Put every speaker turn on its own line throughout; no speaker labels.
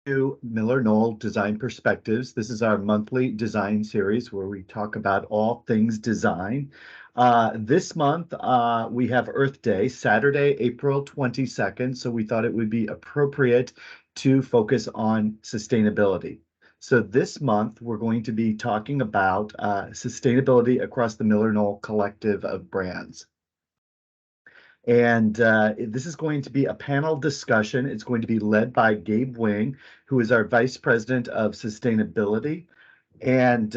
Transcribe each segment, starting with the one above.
to MillerKnoll Design Perspectives. This is our monthly design series where we talk about all things design. This month, we have Earth Day, Saturday, April 22nd, so we thought it would be appropriate to focus on sustainability. So this month, we're going to be talking about sustainability across the MillerKnoll collective of brands. And this is going to be a panel discussion. It's going to be led by Gabe Wing, who is our Vice President of Sustainability. And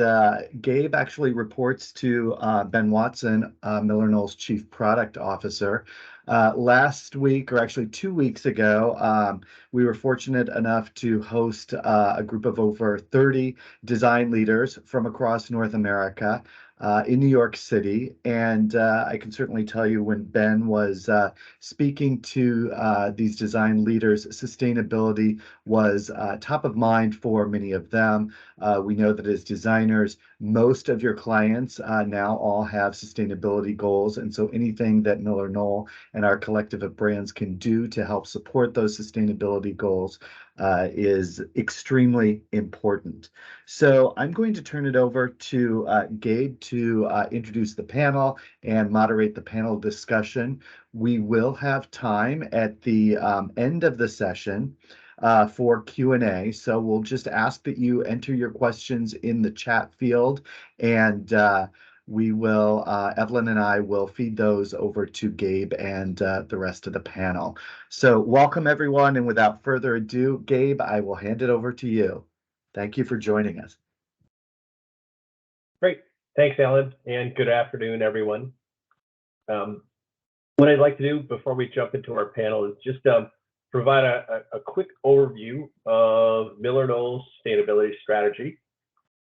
Gabe actually reports to Ben Watson, MillerKnoll's Chief Product Officer. Last week, or actually 2 weeks ago, we were fortunate enough to host a group of over 30 design leaders from across North America in New York City. And I can certainly tell you when Ben was speaking to these design leaders, sustainability was top of mind for many of them. We know that as designers, most of your clients now all have sustainability goals. And so anything that MillerKnoll and our collective of brands can do to help support those sustainability goals is extremely important. So I'm going to turn it over to Gabe to introduce the panel and moderate the panel discussion. We will have time at the end of the session for Q&A. So we'll just ask that you enter your questions in the chat field, and we will, Evelyn and I will feed those over to Gabe and the rest of the panel. So welcome everyone, and without further ado, Gabe, I will hand it over to you. Thank you for joining us.
Great. Thanks, Alan, and good afternoon, everyone. What I'd like to do before we jump into our panel is just provide a quick overview of MillerKnoll's sustainability strategy.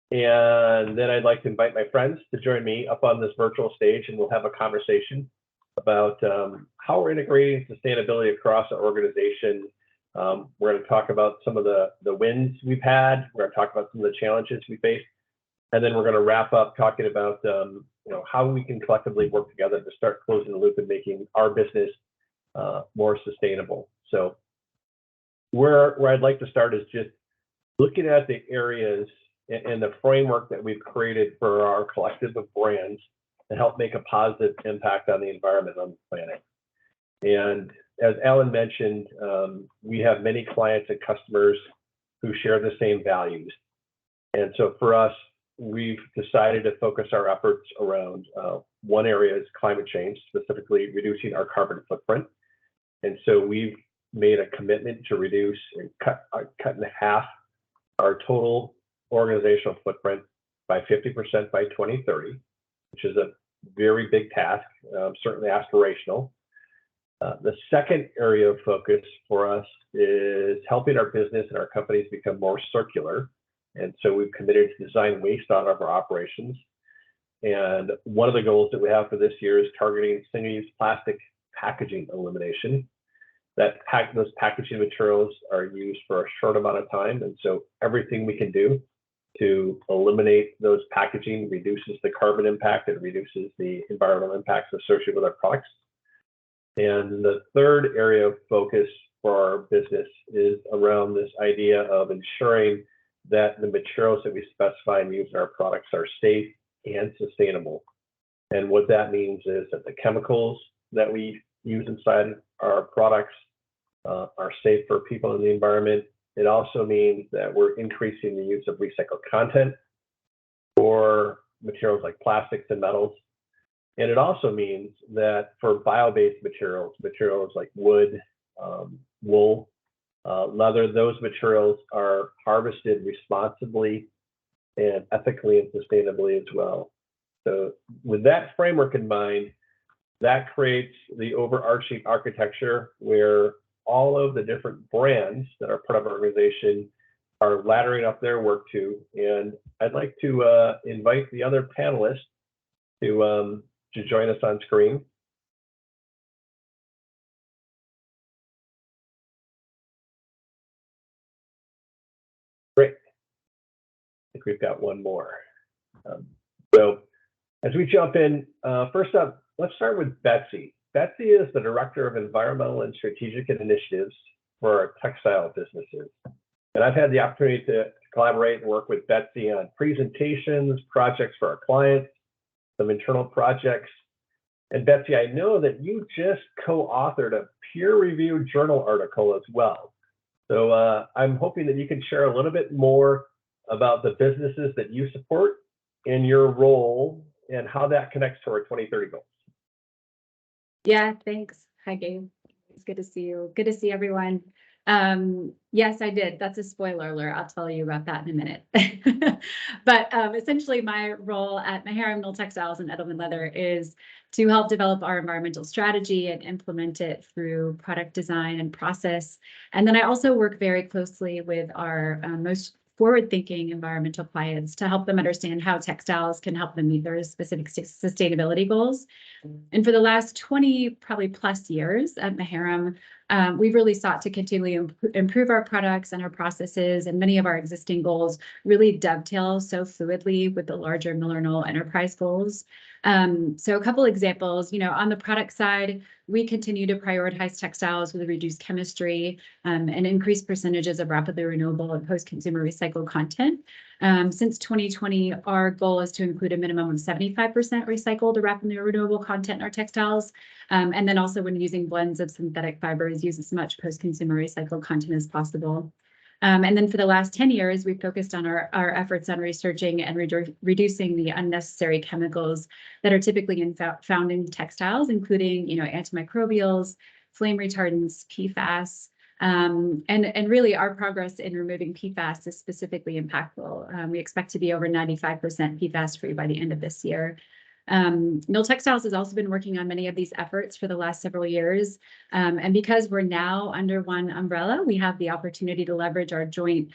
And then I'd like to invite my friends to join me up on this virtual stage, and we'll have a conversation about how we're integrating sustainability across our organization. We're going to talk about some of the wins we've had. We're going to talk about some of the challenges we face. And then we're going to wrap up talking about how we can collectively work together to start closing the loop and making our business more sustainable. So where I'd like to start is just looking at the areas and the framework that we've created for our collective of brands to help make a positive impact on the environment on the planet. And as Alan mentioned, we have many clients and customers who share the same values. And so for us, we've decided to focus our efforts around one area is climate change, specifically reducing our carbon footprint. And so we've made a commitment to reduce and cut in half our total organizational footprint by 50% by 2030, which is a very big task, certainly aspirational. The second area of focus for us is helping our business and our companies become more circular. And so we've committed to design waste out of our operations. And one of the goals that we have for this year is targeting single-use plastic packaging elimination. Those packaging materials are used for a short amount of time. And so everything we can do to eliminate those packaging reduces the carbon impact, it reduces the environmental impacts associated with our products. And the third area of focus for our business is around this idea of ensuring that the materials that we specify and use in our products are safe and sustainable. And what that means is that the chemicals that we use inside our products are safe for people in the environment. It also means that we're increasing the use of recycled content for materials like plastics and metals. And it also means that for bio-based materials like wood, wool, leather, those materials are harvested responsibly and ethically and sustainably as well. So with that framework in mind, that creates the overarching architecture where all of the different brands that are part of our organization are laddering up their work to. And I'd like to invite the other panelists to join us on screen. Great. I think we've got one more. So as we jump in, first up, let's start with Betsy. Betsy is the Director of Environmental and Strategic Initiatives for our textile businesses. And I've had the opportunity to collaborate and work with Betsy on presentations, projects for our clients, some internal projects. And Betsy, I know that you just co-authored a peer-reviewed journal article as well. So I'm hoping that you can share a little bit more about the businesses that you support in your role and how that connects to our 2030 goals.
Yeah, thanks. Hi, Gabe. It's good to see you. Good to see everyone. Yes, I did. That's a spoiler alert. I'll tell you about that in a minute. But essentially, my role at Maharam, Knoll Textiles and Edelman Leather is to help develop our environmental strategy and implement it through product design and process. And then I also work very closely with our most forward-thinking environmental clients to help them understand how textiles can help them meet their specific sustainability goals. And for the last 20 probably plus years at Maharam, we've really sought to continually improve our products and our processes, and many of our existing goals really dovetail so fluidly with the larger MillerKnoll enterprise goals. So a couple examples, on the product side, we continue to prioritize textiles with reduced chemistry and increased percentages of rapidly renewable and post-consumer recycled content. Since 2020, our goal is to include a minimum of 75% recycled or rapidly renewable content in our textiles. And then also when using blends of synthetic fibers, use as much post-consumer recycled content as possible. And then for the last 10 years, we've focused on our efforts on researching and reducing the unnecessary chemicals that are typically found in textiles, including, antimicrobials, flame retardants, PFAS. And really our progress in removing PFAS is specifically impactful. We expect to be over 95% PFAS free by the end of this year. Knoll Textiles has also been working on many of these efforts for the last several years. And because we're now under one umbrella, we have the opportunity to leverage our joint,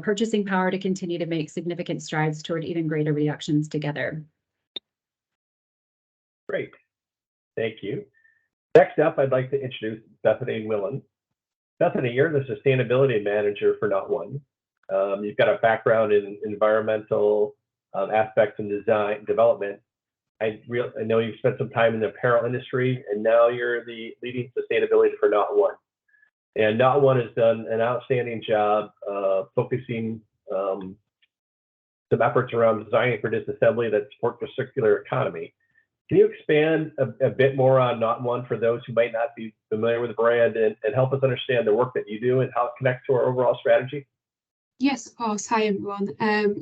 purchasing power to continue to make significant strides toward even greater reductions together.
Great. Thank you. Next up, I'd like to introduce Bethany Willen. Bethany, you're the sustainability manager for Naughtone. You've got a background in environmental aspects and design development. I know you've spent some time in the apparel industry, and now you're the leading sustainability for Naughtone. And Naughtone has done an outstanding job focusing some efforts around designing for disassembly that support the circular economy. Can you expand a bit more on Naughtone for those who might not be familiar with the brand and help us understand the work that you do and how it connects to our overall strategy?
Yes, of course. Hi, everyone.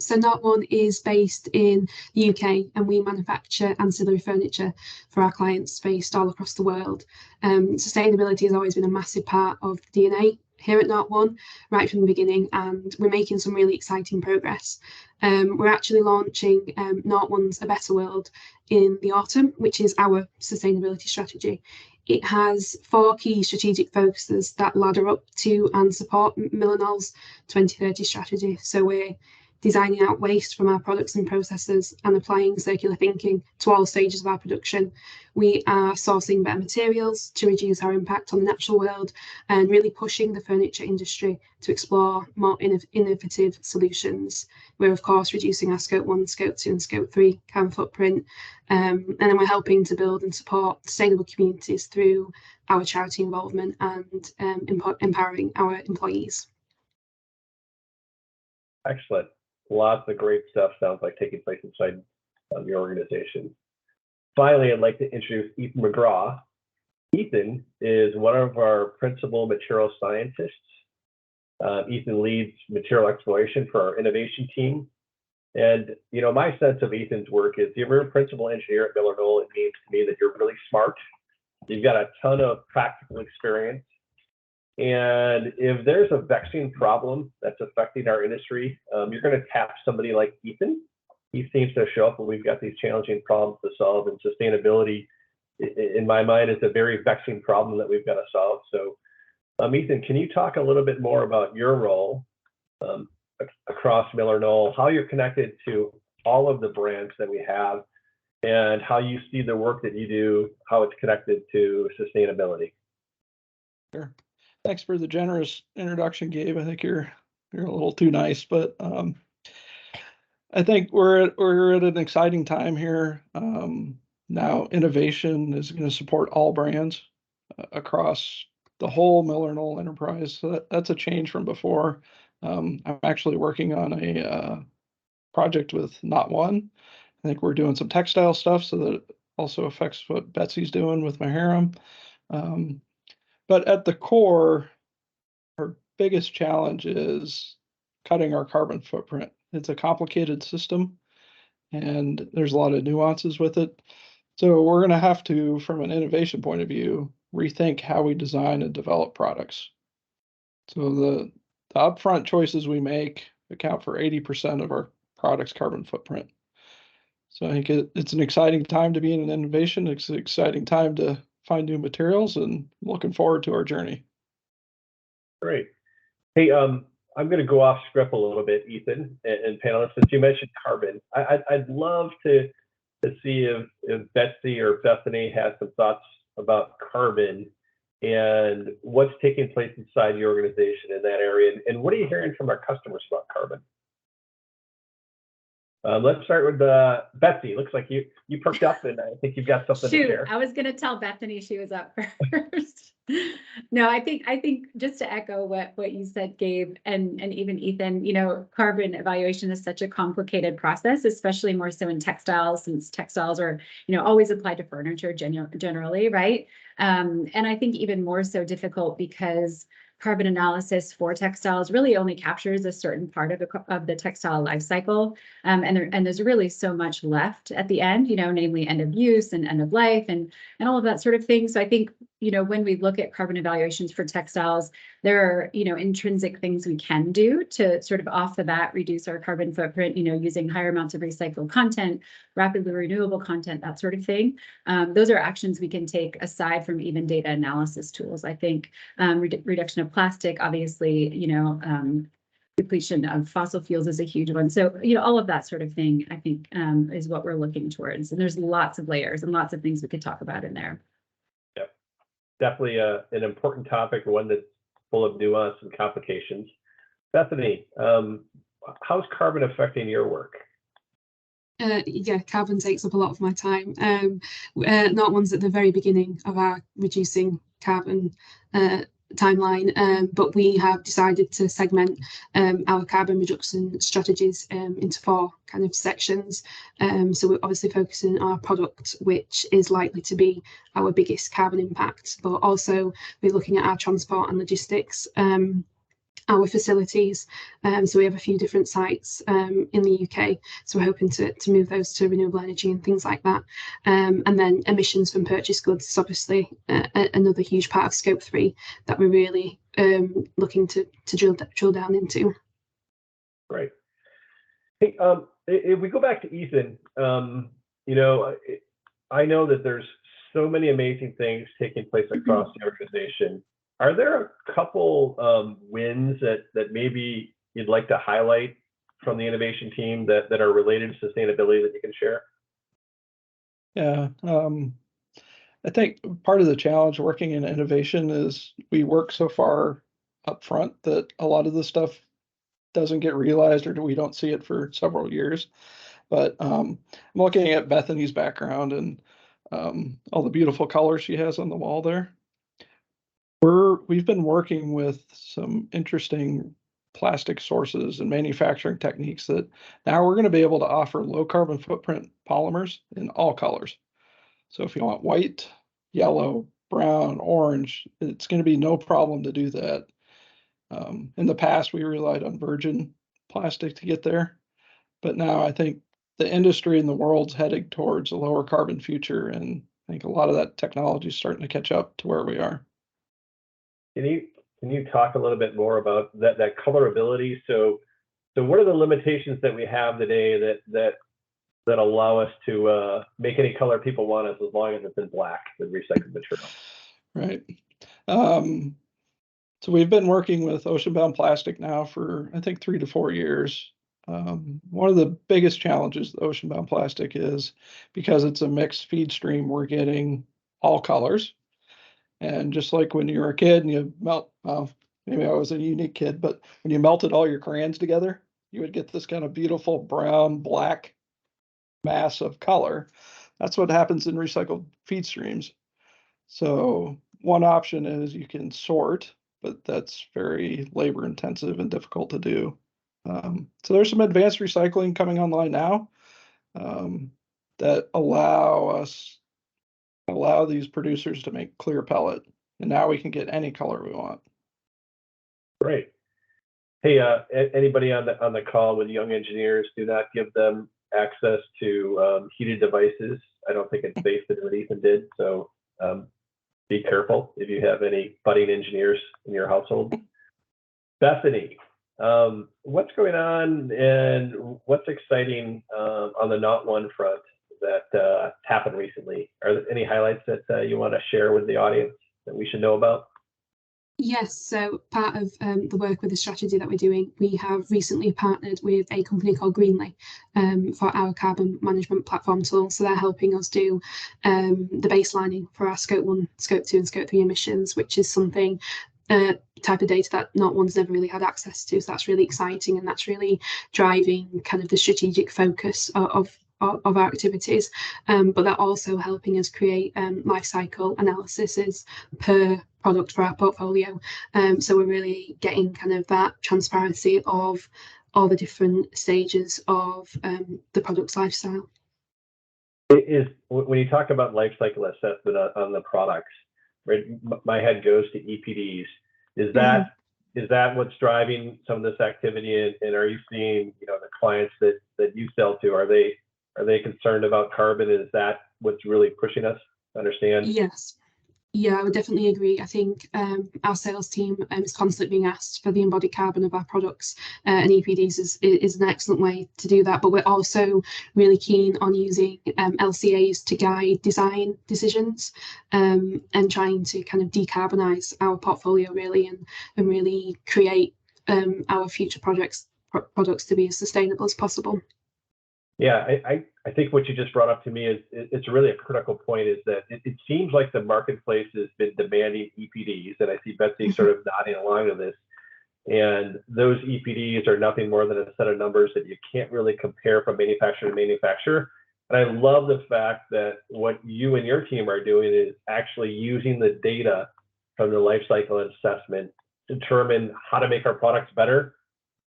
So Naughtone is based in the UK, and we manufacture ancillary furniture for our clients based all across the world. Sustainability has always been a massive part of the DNA here at Naughtone, right from the beginning, and we're making some really exciting progress. We're actually launching Naughtone A Better World in the autumn, which is our sustainability strategy. It has 4 key strategic focuses that ladder up to and support MillerKnoll's 2030 strategy. So we're designing out waste from our products and processes and applying circular thinking to all stages of our production. We are sourcing better materials to reduce our impact on the natural world and really pushing the furniture industry to explore more innovative solutions. We're, of course, reducing our Scope 1, Scope 2 and Scope 3 carbon footprint. And then we're helping to build and support sustainable communities through our charity involvement and empowering our employees.
Excellent. Lots of great stuff sounds like taking place inside your organization. Finally, I'd like to introduce Ethan McGraw. Ethan is one of our principal material scientists. Ethan leads material exploration for our innovation team. And, my sense of Ethan's work is if you're a principal engineer at MillerKnoll, it means to me that you're really smart. You've got a ton of practical experience. And if there's a vexing problem that's affecting our industry, you're going to tap somebody like Ethan. He seems to show up when we've got these challenging problems to solve, and sustainability, in my mind, is a very vexing problem that we've got to solve. So, Ethan, can you talk a little bit more about your role across MillerKnoll, how you're connected to all of the brands that we have, and how you see the work that you do, how it's connected to sustainability?
Sure. Thanks for the generous introduction, Gabe. I think you're a little too nice, but I think we're at an exciting time here. Now innovation is going to support all brands across the whole MillerKnoll enterprise. So that's a change from before. I'm actually working on a project with Naughtone. I think we're doing some textile stuff, so that it also affects what Betsy's doing with Maharam. But at the core, our biggest challenge is cutting our carbon footprint. It's a complicated system, and there's a lot of nuances with it. So we're going to have to, from an innovation point of view, rethink how we design and develop products. So the upfront choices we make account for 80% of our product's carbon footprint. So I think it's an exciting time to be in an innovation. It's an exciting time to find new materials, and looking forward to our journey.
Great. Hey, I'm going to go off script a little bit, Ethan and panelists, since you mentioned carbon. I'd love to see if Betsy or Bethany has some thoughts about carbon and what's taking place inside your organization in that area, and what are you hearing from our customers about carbon? Let's start with Betsy. Looks like you perked up, and I think you've got something to share.
I was going to tell Bethany she was up first. No, I think just to echo what you said, Gabe, and even Ethan, carbon evaluation is such a complicated process, especially more so in textiles, since textiles are, always applied to furniture generally, right? And I think even more so difficult because carbon analysis for textiles really only captures a certain part of the textile life cycle. And there's really so much left at the end, namely end of use and end of life and all of that sort of thing. So I think, when we look at carbon evaluations for textiles, there are, intrinsic things we can do to sort of off the bat reduce our carbon footprint, using higher amounts of recycled content, rapidly renewable content, that sort of thing. Those are actions we can take aside from even data analysis tools. I think reduction of plastic, obviously, depletion of fossil fuels is a huge one. So, all of that sort of thing, I think, is what we're looking towards. And there's lots of layers and lots of things we could talk about in there.
Yep. Definitely an important topic, one that's full of nuance and complications. Bethany, how's carbon affecting your work?
Yeah, carbon takes up a lot of my time. Naughtone at the very beginning of our reducing carbon timeline, but we have decided to segment our carbon reduction strategies into 4 kind of sections. So we're obviously focusing on our product, which is likely to be our biggest carbon impact, but also we're looking at our transport and logistics, our facilities. So we have a few different sites in the UK. So we're hoping to move those to renewable energy and things like that. And then emissions from purchased goods is obviously another huge part of scope 3 that we're really looking to drill down into. Great.
Hey, if we go back to Ethan, I know that there's so many amazing things taking place across the organization. Are there a couple wins that maybe you'd like to highlight from the innovation team that are related to sustainability that you can share?
Yeah, I think part of the challenge working in innovation is we work so far up front that a lot of the stuff doesn't get realized, or we don't see it for several years. But I'm looking at Bethany's background and all the beautiful colors she has on the wall there. We've been working with some interesting plastic sources and manufacturing techniques that now we're going to be able to offer low carbon footprint polymers in all colors. So if you want white, yellow, brown, orange, it's going to be no problem to do that. In the past, we relied on virgin plastic to get there, but now I think the industry and the world's heading towards a lower carbon future, and I think a lot of that technology is starting to catch up to where we are.
Can you talk a little bit more about that colorability? So what are the limitations that we have today that allow us to make any color people want us, as long as it's in black with recycled material?
Right. So we've been working with ocean-bound plastic now for, I think, 3 to 4 years. One of the biggest challenges with ocean-bound plastic is because it's a mixed feed stream, we're getting all colors. And just like when you were a kid and you melt, maybe I was a unique kid, but when you melted all your crayons together, you would get this kind of beautiful brown, black mass of color. That's what happens in recycled feed streams. So one option is you can sort but that's very labor intensive and difficult to do. So there's some advanced recycling coming online now that allow these producers to make clear pellet, and now we can get any color we want.
Great. Hey, anybody on the call with young engineers, do not give them access to heated devices. I don't think it's safe to do what Ethan did. So be careful if you have any budding engineers in your household. Bethany, what's going on and what's exciting on the Naughtone front that happened recently? Are there any highlights that you want to share with the audience that we should know about?
Yes, so part of the work with the strategy that we're doing, we have recently partnered with a company called Greenly for our carbon management platform tool. So they're helping us do the baselining for our Scope 1, Scope 2 and Scope 3 emissions, which is something type of data that Naughtone never really had access to. So that's really exciting, and that's really driving kind of the strategic focus of our activities, but they're also helping us create life cycle analyses per product for our portfolio. So we're really getting kind of that transparency of all the different stages of the product's lifestyle.
It is, when you talk about life cycle assessment on the products, right, my head goes to EPDs. Is that is that what's driving some of this activity? And are you seeing, you know, the clients that you sell to, are they concerned about carbon? Is that what's really pushing us to understand?
Yes. Yeah, I would definitely agree. I think our sales team is constantly being asked for the embodied carbon of our products, and EPDs is an excellent way to do that. But we're also really keen on using LCAs to guide design decisions and trying to kind of decarbonize our portfolio really, and really create our future products to be as sustainable as possible.
Yeah, I think what you just brought up to me is it's really a critical point, is that it seems like the marketplace has been demanding EPDs, and I see Betsy sort of nodding along to this. And those EPDs are nothing more than a set of numbers that you can't really compare from manufacturer to manufacturer. And I love the fact that what you and your team are doing is actually using the data from the life cycle assessment to determine how to make our products better,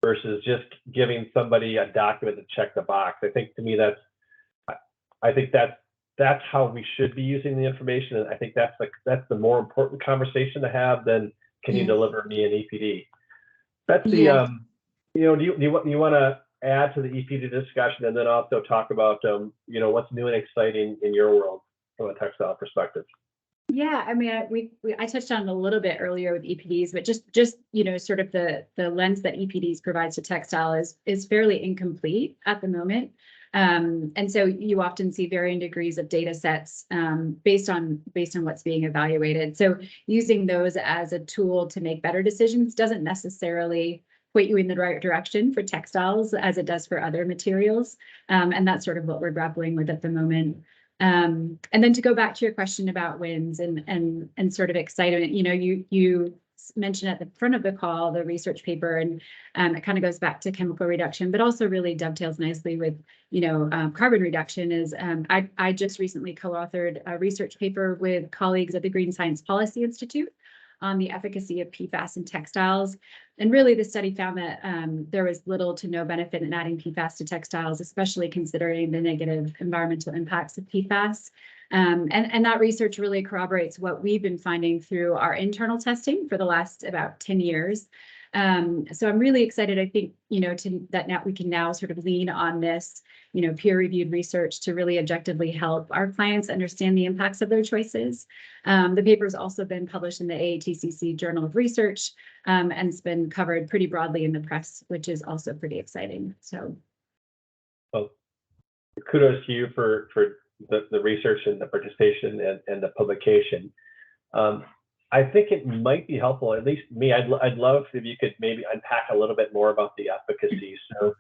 versus just giving somebody a document to check the box. I think to me that's how we should be using the information, and I think that's the more important conversation to have than can you deliver me an EPD. Betsy, you know, do you want to add to the EPD discussion, and then also talk about you know, what's new and exciting in your world from a textile perspective?
Yeah, I mean, I touched on it a little bit earlier with EPDs, but just you know, sort of the lens that EPDs provides to textile is fairly incomplete at the moment, and so you often see varying degrees of data sets based on what's being evaluated. So using those as a tool to make better decisions doesn't necessarily point you in the right direction for textiles as it does for other materials, and that's sort of what we're grappling with at the moment. And then to go back to your question about wins and sort of excitement, you know, you mentioned at the front of the call the research paper, and it kind of goes back to chemical reduction, but also really dovetails nicely with, you know, carbon reduction. Is I just recently co-authored a research paper with colleagues at the Green Science Policy Institute on the efficacy of PFAS in textiles. And really the study found that there was little to no benefit in adding PFAS to textiles, especially considering the negative environmental impacts of PFAS. And that research really corroborates what we've been finding through our internal testing for the last about 10 years. So I'm really excited, I think, you know, that now we can now sort of lean on this, you know, peer-reviewed research to really objectively help our clients understand the impacts of their choices. The paper's also been published in the AATCC Journal of Research, and it's been covered pretty broadly in the press, which is also pretty exciting. So,
well, kudos to you for the research and the participation and the publication. I think it might be helpful, at least me, I'd love if you could maybe unpack a little bit more about the efficacy. So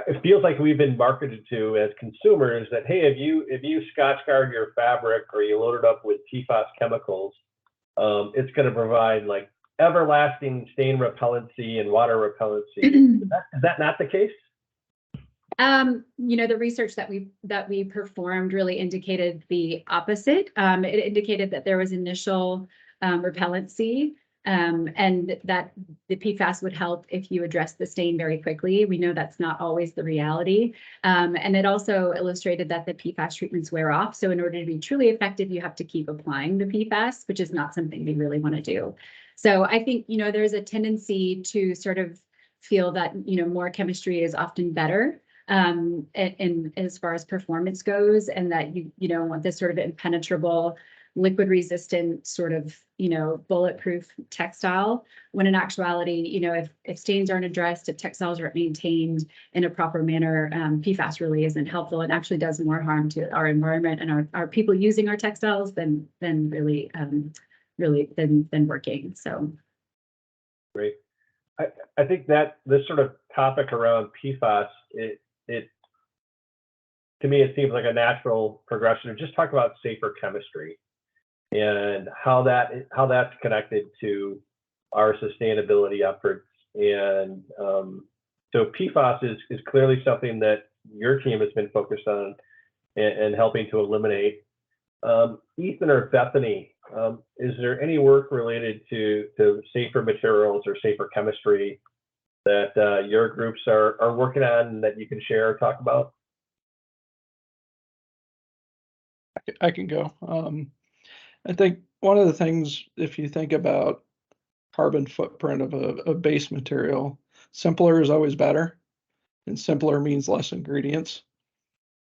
it feels like we've been marketed to as consumers that, hey, if you Scotch guard your fabric or you load it up with PFAS chemicals, it's going to provide like everlasting stain repellency and water repellency. Is that not the case?
You know, the research that we performed really indicated the opposite. It indicated that there was initial repellency, and that the PFAS would help if you address the stain very quickly. We know that's not always the reality. And it also illustrated that the PFAS treatments wear off. So in order to be truly effective, you have to keep applying the PFAS, which is not something we really want to do. So I think, there's a tendency to sort of feel that, more chemistry is often better. And as far as performance goes, and that you don't want this sort of impenetrable, liquid resistant sort of, bulletproof textile, when in actuality, if stains aren't addressed, if textiles aren't maintained in a proper manner, PFAS really isn't helpful and actually does more harm to our environment and our people using our textiles than really than working. So
great. I think that this sort of topic around PFAS, it to me, it seems like a natural progression of just talk about safer chemistry and how that's connected to our sustainability efforts. And so PFAS is clearly something that your team has been focused on and helping to eliminate. Ethan or Bethany, is there any work related to safer materials or safer chemistry that your groups are working on that you can share or talk about?
I can go. I think one of the things, if you think about carbon footprint of a base material, simpler is always better, and simpler means less ingredients.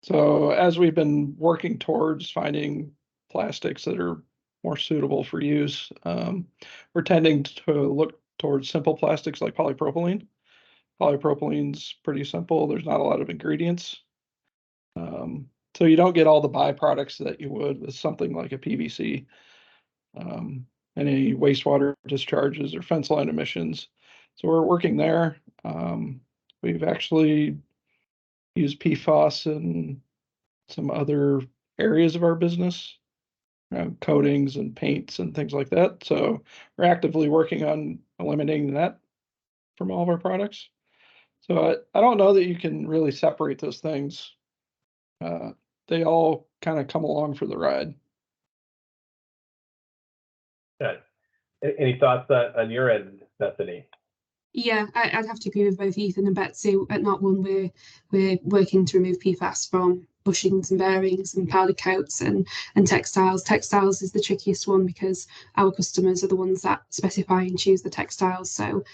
So as we've been working towards finding plastics that are more suitable for use, we're tending to look towards simple plastics like polypropylene. Polypropylene's pretty simple. There's not a lot of ingredients. So you don't get all the byproducts that you would with something like a PVC. Any wastewater discharges or fence line emissions. So we're working there. We've actually used PFAS in some other areas of our business, coatings and paints and things like that. So we're actively working on eliminating that from all of our products. So I don't know that you can really separate those things. They all kind of come along for the ride.
Yeah. Any thoughts on your end, Bethany?
Yeah, I'd have to agree with both Ethan and Betsy. At Knoll, we're working to remove PFAS from bushings and bearings and powder coats and textiles. Textiles is the trickiest one because our customers are the ones that specify and choose the textiles. So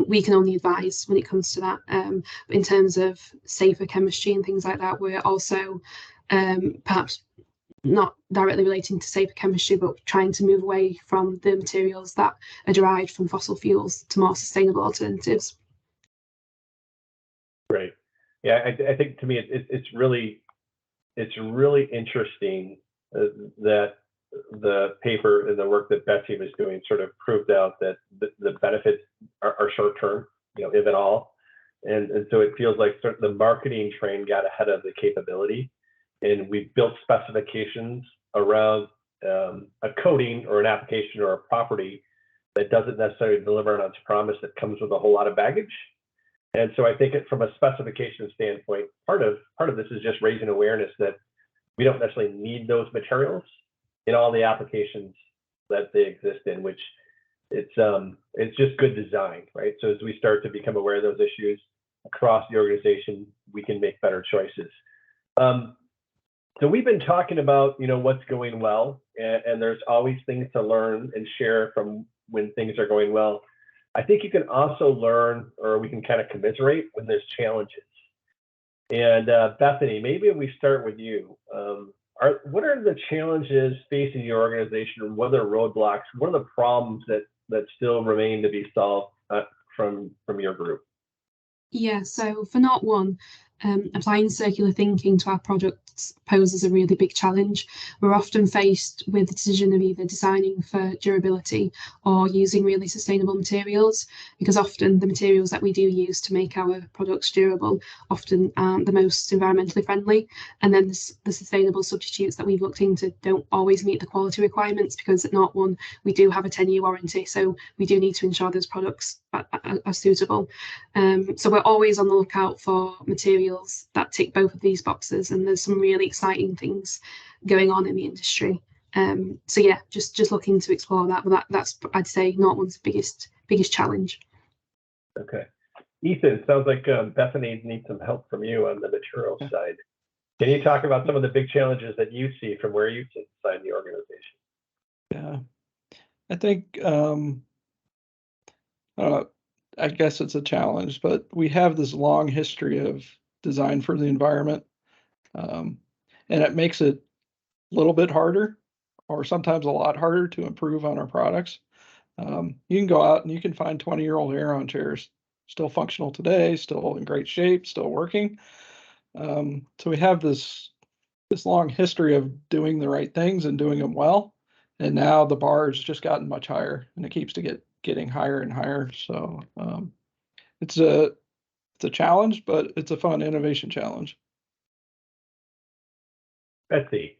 we can only advise when it comes to that. But in terms of safer chemistry and things like that, we're also perhaps not directly relating to safer chemistry, but trying to move away from the materials that are derived from fossil fuels to more sustainable alternatives.
Great. Yeah, I think to me it's really interesting that the paper and the work that Betsy was doing sort of proved out that the benefits are short term, if at all, and so it feels like the marketing train got ahead of the capability. And we built specifications around a coating or an application or a property that doesn't necessarily deliver on its promise, that comes with a whole lot of baggage. And so I think from a specification standpoint, part of this is just raising awareness that we don't necessarily need those materials in all the applications that they exist in, which it's just good design, right? So as we start to become aware of those issues across the organization, we can make better choices. So we've been talking about, what's going well, and there's always things to learn and share from when things are going well. I think you can also learn, or we can kind of commiserate when there's challenges. And Bethany, maybe if we start with you, what are the challenges facing your organization? What are the roadblocks? What are the problems that still remain to be solved from your group?
Yeah, so for Knoll, applying circular thinking to our products poses a really big challenge. We're often faced with the decision of either designing for durability or using really sustainable materials, because often the materials that we do use to make our products durable often aren't the most environmentally friendly. And then the sustainable substitutes that we've looked into don't always meet the quality requirements, because at Knoll we do have a 10-year warranty, so we do need to ensure those products are suitable. So we're always on the lookout for materials that tick both of these boxes, and there's some really exciting things going on in the industry. So yeah, just looking to explore that. But that's I'd say Naughtoone's biggest challenge.
Okay. Ethan, it sounds like Bethany needs some help from you on the materials side. Can you talk about some of the big challenges that you see from where you sit inside the organization?
Yeah, I think I guess it's a challenge, but we have this long history of design for the environment, and it makes it a little bit harder, or sometimes a lot harder, to improve on our products. You can go out and you can find 20-year-old Aeron chairs still functional today, still in great shape, still working. So we have this long history of doing the right things and doing them well, and now the bar has just gotten much higher, and it keeps getting higher and higher. So it's a challenge, but it's a fun innovation challenge.
Betsy,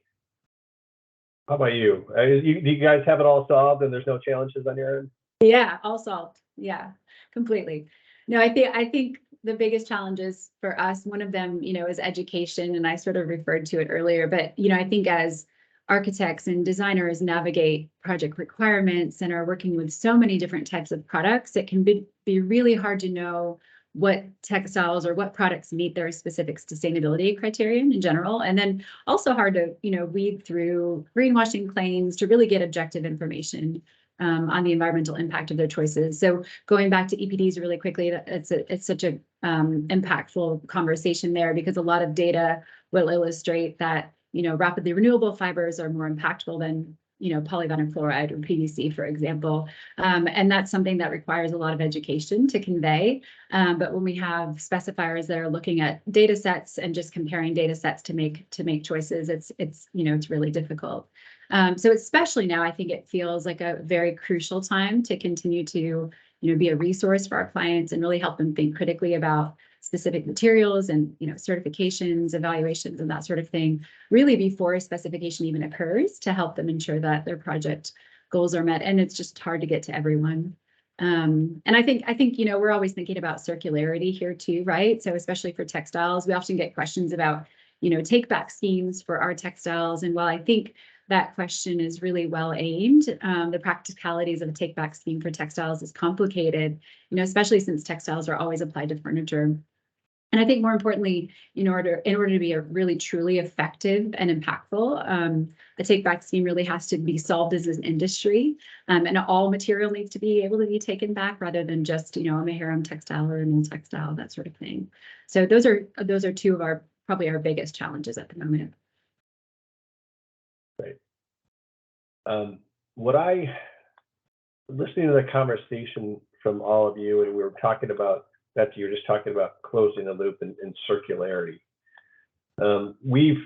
how about you? Do you guys have it all solved and there's no challenges on your end?
Yeah, all solved. Yeah, completely. No, I think the biggest challenges for us, one of them, is education, and I sort of referred to it earlier, but, I think as architects and designers navigate project requirements and are working with so many different types of products, it can be really hard to know what textiles or what products meet their specific sustainability criterion in general. And then also hard to, weed through greenwashing claims to really get objective information on the environmental impact of their choices. So going back to EPDs really quickly, it's such a impactful conversation there, because a lot of data will illustrate that, rapidly renewable fibers are more impactful than, polyvinyl chloride or PVC, for example. And that's something that requires a lot of education to convey. But when we have specifiers that are looking at data sets and just comparing data sets to make choices, it's really difficult. So especially now, I think it feels like a very crucial time to continue to, be a resource for our clients and really help them think critically about specific materials and, certifications, evaluations, and that sort of thing, really before a specification even occurs, to help them ensure that their project goals are met. And it's just hard to get to everyone. And I think, we're always thinking about circularity here too, right? So especially for textiles, we often get questions about, take back schemes for our textiles. And while I think that question is really well aimed, the practicalities of a take back scheme for textiles is complicated, especially since textiles are always applied to furniture. And I think more importantly, in order to be a really truly effective and impactful, the take back scheme really has to be solved as an industry, and all material needs to be able to be taken back, rather than just, a Maharam textile or a Knoll textile, that sort of thing. So those are two of probably our biggest challenges at the moment.
Right. Listening to the conversation from all of you, and we were talking about, Betsy, you were just talking about closing the loop and circularity. We've,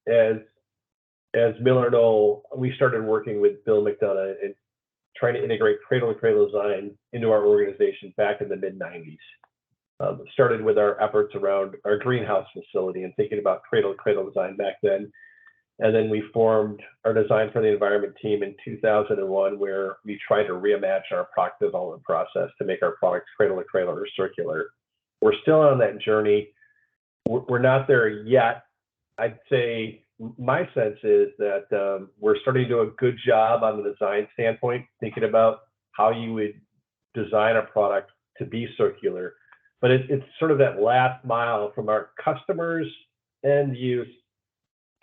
as MillerKnoll, we started working with Bill McDonough and trying to integrate cradle-to-cradle design into our organization back in the mid-90s. Started with our efforts around our greenhouse facility and thinking about cradle-to-cradle design back then. And then we formed our Design for the Environment team in 2001, where we tried to reimagine our product development process to make our products cradle-to-cradle or circular. We're still on that journey. We're not there yet. I'd say my sense is that we're starting to do a good job on the design standpoint, thinking about how you would design a product to be circular. But it's sort of that last mile from our customers' end use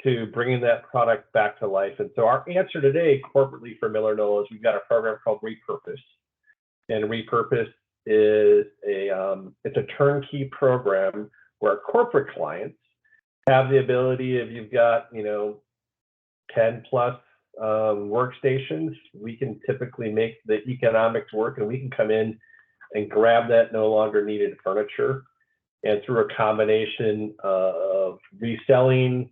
to bringing that product back to life. And so our answer today, corporately for MillerKnoll, is we've got a program called Repurpose. And Repurpose is it's a turnkey program where our corporate clients have the ability, if you've got 10 plus workstations, we can typically make the economics work, and we can come in and grab that no longer needed furniture, and through a combination of reselling,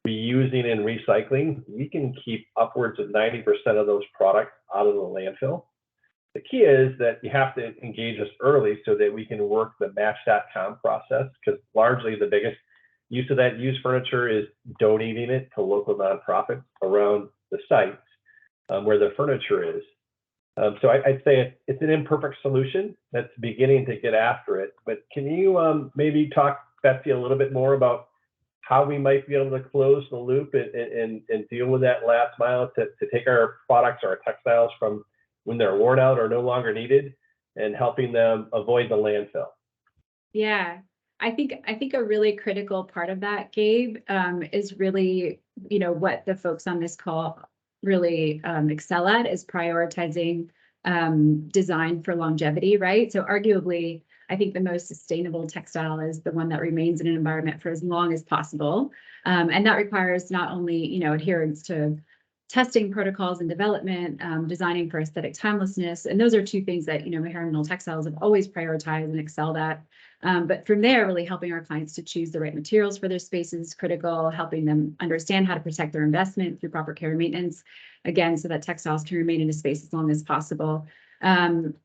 reusing, and recycling, we can keep upwards of 90% of those products out of the landfill. The key is that you have to engage us early so that we can work the match.com process, because largely the biggest use of that used furniture is donating it to local nonprofits around the sites where the furniture is. So I'd say it's an imperfect solution that's beginning to get after it. But can you maybe talk, Betsy, a little bit more about how we might be able to close the loop and deal with that last mile to take our products or our textiles from when they're worn out or no longer needed, and helping them avoid the landfill.
Yeah, I think a really critical part of that, Gabe, is really, what the folks on this call really excel at is prioritizing design for longevity, right? So arguably, I think the most sustainable textile is the one that remains in an environment for as long as possible. And that requires not only, adherence to testing protocols and development, designing for aesthetic timelessness. And those are two things that, Maharam Knoll Textiles have always prioritized and excelled at. But from there, really helping our clients to choose the right materials for their spaces is critical, helping them understand how to protect their investment through proper care and maintenance, again, so that textiles can remain in a space as long as possible.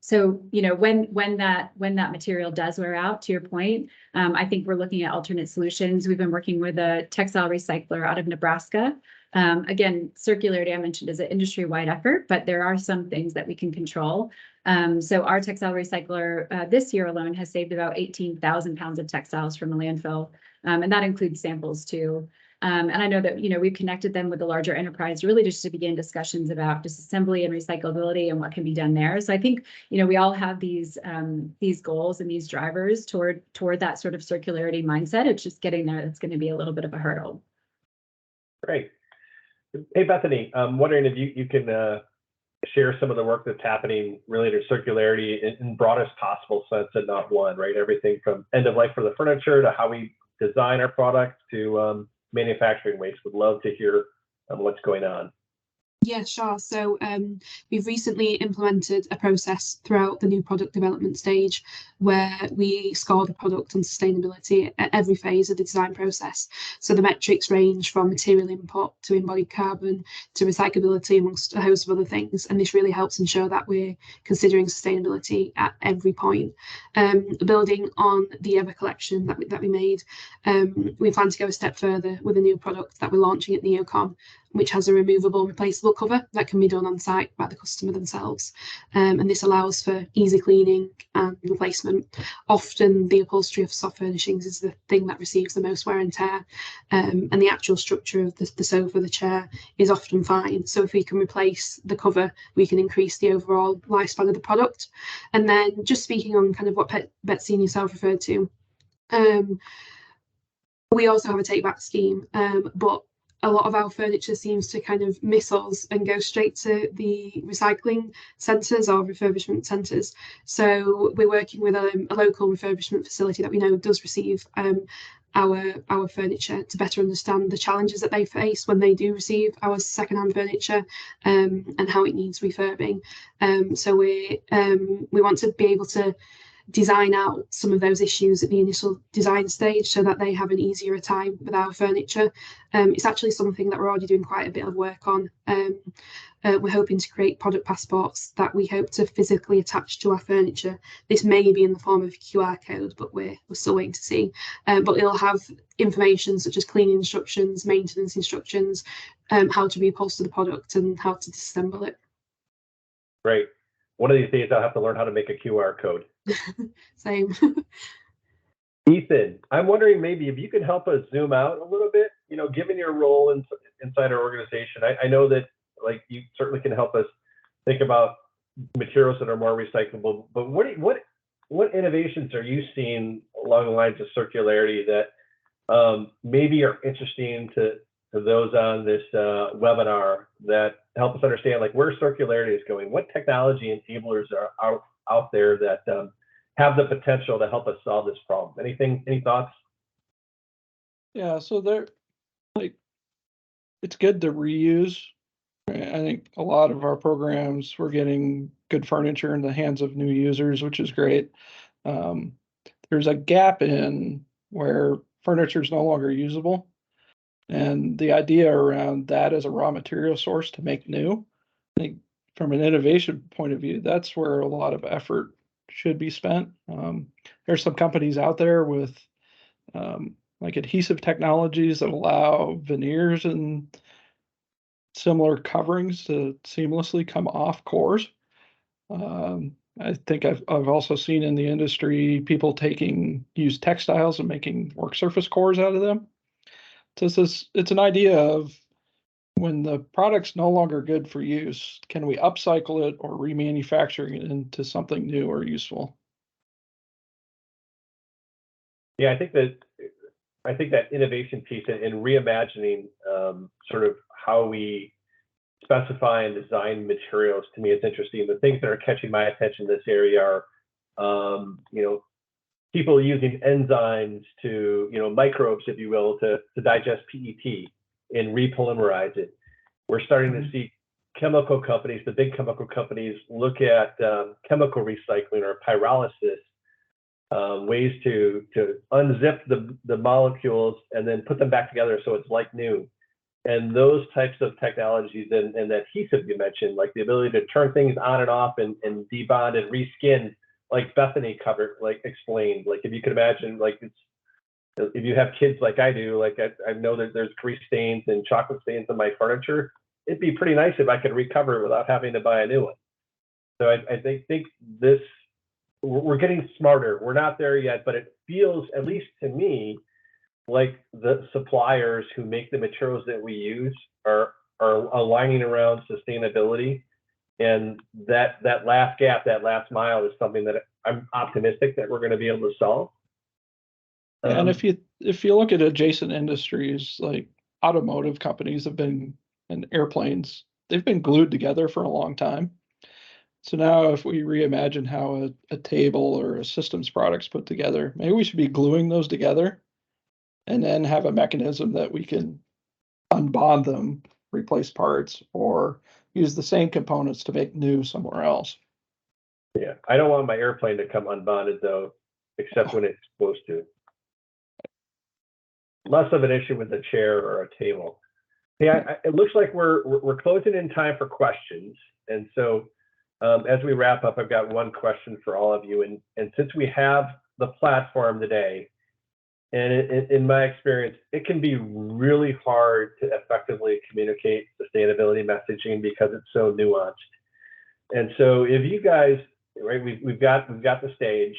So, when that material does wear out, to your point, I think we're looking at alternate solutions. We've been working with a textile recycler out of Nebraska. Again, circularity I mentioned is an industry-wide effort, but there are some things that we can control. So our textile recycler this year alone has saved about 18,000 pounds of textiles from a landfill, and that includes samples too. And I know that, we've connected them with a larger enterprise really just to begin discussions about disassembly and recyclability and what can be done there. So I think, we all have these goals and these drivers toward that sort of circularity mindset. It's just getting there that's going to be a little bit of a hurdle.
Great. Hey, Bethany, I'm wondering if you can share some of the work that's happening related to circularity in broadest possible sense and not one, right? Everything from end of life for the furniture to how we design our products to manufacturing waste. Would love to hear what's going on.
Yeah, sure. So we've recently implemented a process throughout the new product development stage where we score the product on sustainability at every phase of the design process. So the metrics range from material input to embodied carbon to recyclability, amongst a host of other things. And this really helps ensure that we're considering sustainability at every point. Building on the Ever collection that we made, we plan to go a step further with a new product that we're launching at NeoCon, which has a removable replaceable cover that can be done on site by the customer themselves. And this allows for easy cleaning and replacement. Often the upholstery of soft furnishings is the thing that receives the most wear and tear, and the actual structure of the sofa, the chair is often fine. So if we can replace the cover, we can increase the overall lifespan of the product. And then just speaking on kind of what Betsy and yourself referred to, we also have a take back scheme, but a lot of our furniture seems to kind of miss us and go straight to the recycling centres or refurbishment centres. So we're working with a local refurbishment facility that we know does receive our furniture to better understand the challenges that they face when they do receive our secondhand furniture, and how it needs refurbing. So we want to be able to design out some of those issues at the initial design stage so that they have an easier time with our furniture. It's actually something that we're already doing quite a bit of work on. We're hoping to create product passports that we hope to physically attach to our furniture. This may be in the form of a QR code, but we're still waiting to see. But it'll have information such as cleaning instructions, maintenance instructions, how to reupholster the product and how to disassemble it.
Great. One of these days I'll have to learn how to make a QR code.
Same.
Ethan, I'm wondering maybe if you can help us zoom out a little bit, given your role inside our organization. I know that you certainly can help us think about materials that are more recyclable, but what innovations are you seeing along the lines of circularity that maybe are interesting to those on this webinar, that help us understand where circularity is going? What technology enablers are out there that have the potential to help us solve this problem? Any thoughts?
Yeah, so it's good to reuse. I think a lot of our programs, we're getting good furniture in the hands of new users, which is great. There's a gap in where furniture is no longer usable. And the idea around that as a raw material source to make new, I think from an innovation point of view, that's where a lot of effort should be spent. There's some companies out there with adhesive technologies that allow veneers and similar coverings to seamlessly come off cores. I think I've also seen in the industry people taking used textiles and making work surface cores out of them. It's an idea of when the product's no longer good for use, can we upcycle it or remanufacture it into something new or useful?
Yeah, I think that innovation piece and reimagining sort of how we specify and design materials, to me, it's interesting. The things that are catching my attention in this area are, people using enzymes to, microbes, if you will, to digest PET and repolymerize it. We're starting to see chemical companies, the big chemical companies, look at chemical recycling or pyrolysis, ways to unzip the molecules and then put them back together so it's like new. And those types of technologies and adhesive you mentioned, like the ability to turn things on and off and debond and reskin, like Bethany explained. Like if you could imagine, like if you have kids like I do, like I know that there's grease stains and chocolate stains on my furniture, it'd be pretty nice if I could recover it without having to buy a new one. So I think this, we're getting smarter. We're not there yet, but it feels, at least to me, like the suppliers who make the materials that we use are aligning around sustainability. And that last gap, that last mile is something that I'm optimistic that we're going to be able to solve.
And if you look at adjacent industries, like automotive companies and airplanes, they've been glued together for a long time. So now if we reimagine how a table or a systems product's put together, maybe we should be gluing those together and then have a mechanism that we can unbond them, replace parts, or use the same components to make new somewhere else.
Yeah, I don't want my airplane to come unbonded though, except when it's supposed to. Less of an issue with a chair or a table. Yeah, it looks like we're closing in time for questions, and so as we wrap up, I've got one question for all of you, and since we have the platform today, and in my experience, it can be really hard to effectively communicate sustainability messaging because it's so nuanced. And so if you guys, right, we've got the stage,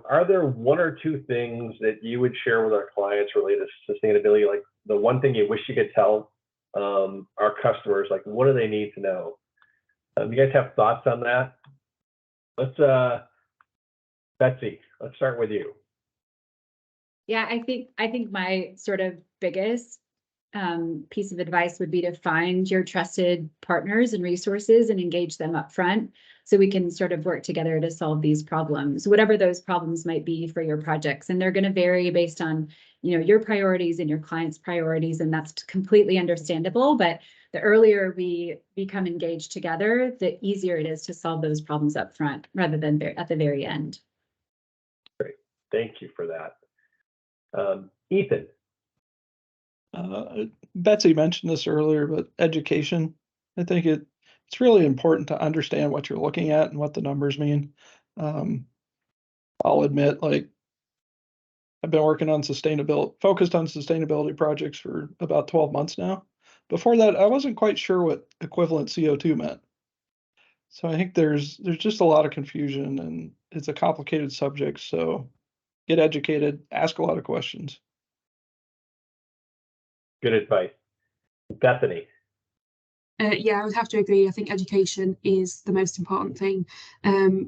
are there one or two things that you would share with our clients related to sustainability? Like the one thing you wish you could tell our customers, like what do they need to know? You guys have thoughts on that? Let's, Betsy, let's start with you.
Yeah, I think my sort of biggest piece of advice would be to find your trusted partners and resources and engage them up front so we can sort of work together to solve these problems, whatever those problems might be for your projects. And they're going to vary based on, your priorities and your clients' priorities, and that's completely understandable. But the earlier we become engaged together, the easier it is to solve those problems up front rather than at the very end.
Great, thank you for that. Ethan.
Betsy mentioned this earlier, but education. I think it's really important to understand what you're looking at and what the numbers mean. I'll admit, like, I've been working on focused on sustainability projects for about 12 months now. Before that, I wasn't quite sure what equivalent CO2 meant. So I think there's just a lot of confusion, and it's a complicated subject. So get educated, ask a lot of questions.
Good advice. Bethany.
Yeah, I would have to agree. I think education is the most important thing,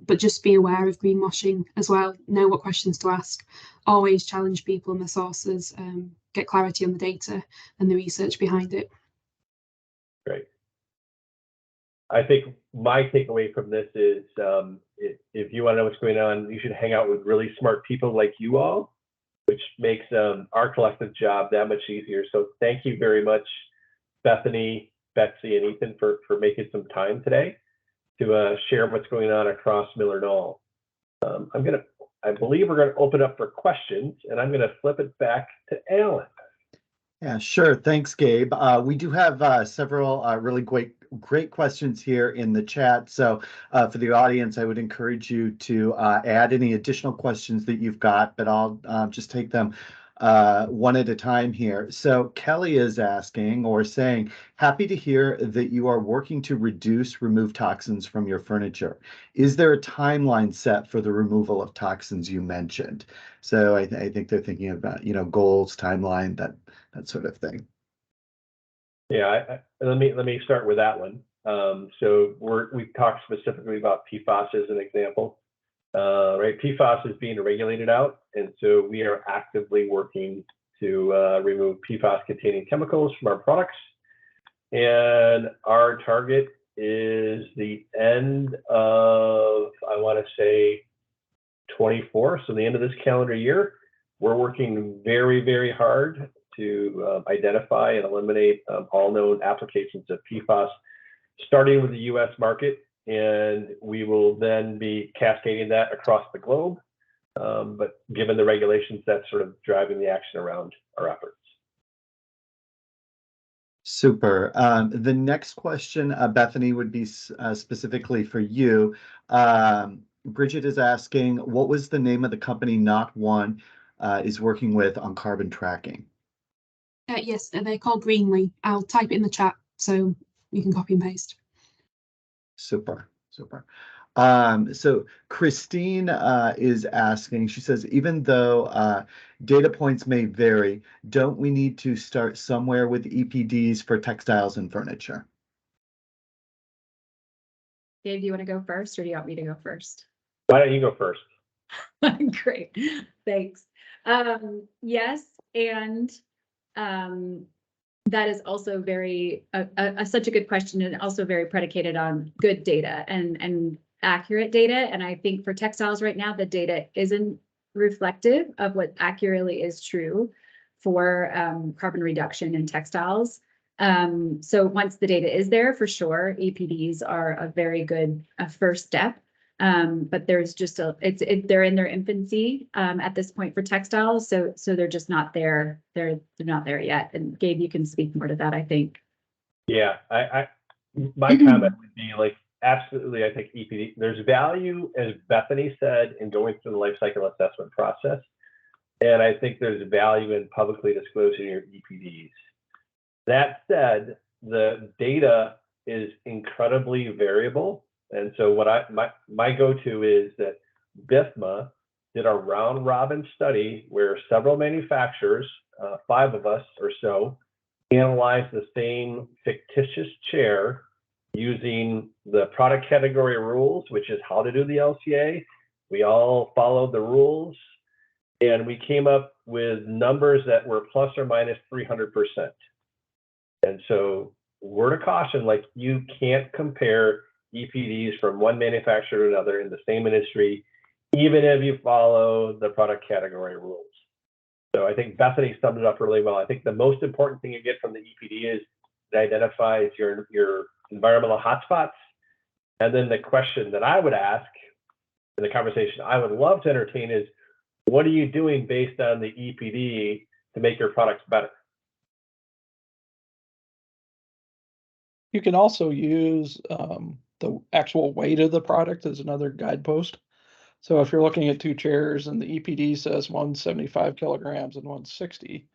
but just be aware of greenwashing as well. Know what questions to ask. Always challenge people and the sources. Get clarity on the data and the research behind it.
Great. I think my takeaway from this is if you want to know what's going on, you should hang out with really smart people like you all, which makes our collective job that much easier. So thank you very much, Bethany, Betsy, and Ethan for making some time today to share what's going on across MillerKnoll. I believe we're going to open up for questions, and I'm going to flip it back to Alan.
Yeah, sure. Thanks, Gabe. We do have several really great questions here in the chat. So for the audience, I would encourage you to add any additional questions that you've got, but I'll just take them. one at a time here. So Kelly is asking or saying, happy to hear that you are working to remove toxins from your furniture. Is there a timeline set for the removal of toxins you mentioned? So I think they're thinking about, goals, timeline, that sort of thing.
Yeah, let me start with that one. So we've talked specifically about PFAS as an example. Right, PFAS is being regulated out, and so we are actively working to remove PFAS-containing chemicals from our products. And our target is the end of, I want to say, 24, so the end of this calendar year. We're working very, very hard to identify and eliminate all known applications of PFAS, starting with the U.S. market, and we will then be cascading that across the globe. But given the regulations, that's sort of driving the action around our efforts.
Super. The next question, Bethany, would be specifically for you. Bridget is asking, what was the name of the company Naughtone is working with on carbon tracking?
Yes, they're called Greenly. I'll type it in the chat so you can copy and paste.
Super. So Christine is asking, she says, even though data points may vary, don't we need to start somewhere with EPDs for textiles and furniture?
Dave, do you want to go first or do you want me to go first?
Why don't you go first?
Great, thanks. Yes, and that is also very such a good question, and also very predicated on good data and accurate data. And I think for textiles right now, the data isn't reflective of what accurately is true for carbon reduction in textiles. So once the data is there, for sure, EPDs are a very good first step. But there's just they're in their infancy at this point for textiles, so they're just not there. They're not there yet. And Gabe, you can speak more to that, I think.
Yeah, my comment would be like, absolutely. I think EPD, there's value, as Bethany said, in going through the life cycle assessment process, and I think there's value in publicly disclosing your EPDs. That said, the data is incredibly variable. And so what my go-to is that BIFMA did a round robin study where several manufacturers, 5 of us or so, analyzed the same fictitious chair using the product category rules, which is how to do the LCA. We all followed the rules, and we came up with numbers that were plus or minus 300%. And so word of caution, like, you can't compare EPDs from one manufacturer to another in the same industry, even if you follow the product category rules. So I think Bethany summed it up really well. I think the most important thing you get from the EPD is it identifies your environmental hotspots. And then the question that I would ask in the conversation I would love to entertain is, what are you doing based on the EPD to make your products better?
You can also use the actual weight of the product as another guidepost. So if you're looking at 2 chairs and the EPD says 175 kilograms and 160,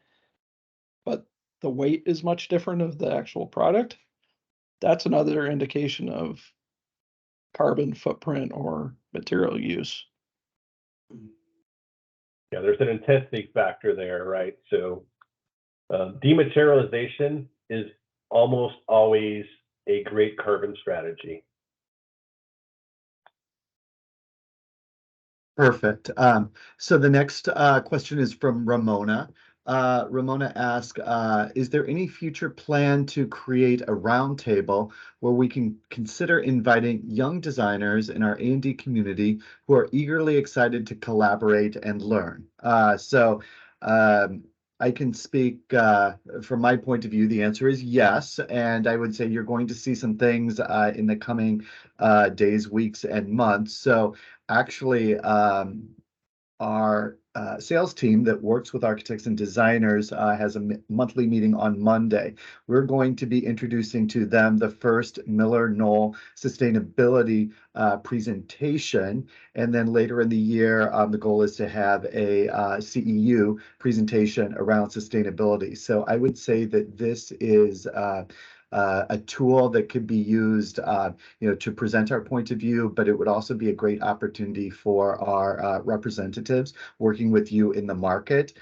but the weight is much different of the actual product, that's another indication of carbon footprint or material use.
Yeah, there's an intensity factor there, right? So dematerialization is almost always a great carbon strategy.
Perfect. So the next question is from Ramona. Ramona asks, is there any future plan to create a roundtable where we can consider inviting young designers in our A&D community who are eagerly excited to collaborate and learn? I can speak from my point of view. The answer is yes, and I would say you're going to see some things in the coming days, weeks, and months. So actually, our sales team that works with architects and designers has a monthly meeting on Monday. We're going to be introducing to them the first MillerKnoll sustainability presentation. And then later in the year, the goal is to have a CEU presentation around sustainability. So I would say that this is a tool that could be used, to present our point of view, but it would also be a great opportunity for our representatives working with you in the market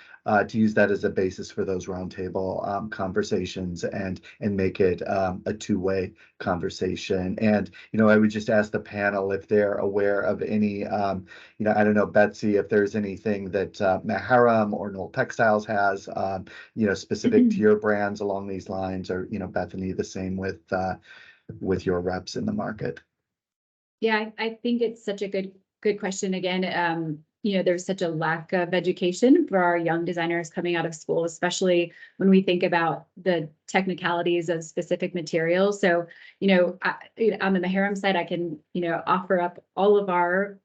to use that as a basis for those roundtable conversations and make it a two-way conversation. And I would just ask the panel if they're aware of any, I don't know, Betsy, if there's anything that Maharam or Knoll Textiles has, specific to your brands along these lines, or Bethany, the same with your reps in the market.
Yeah, I think it's such a good question. Again, there's such a lack of education for our young designers coming out of school, especially when we think about the technicalities of specific materials. So, on the Maharam side, I can, offer up all of our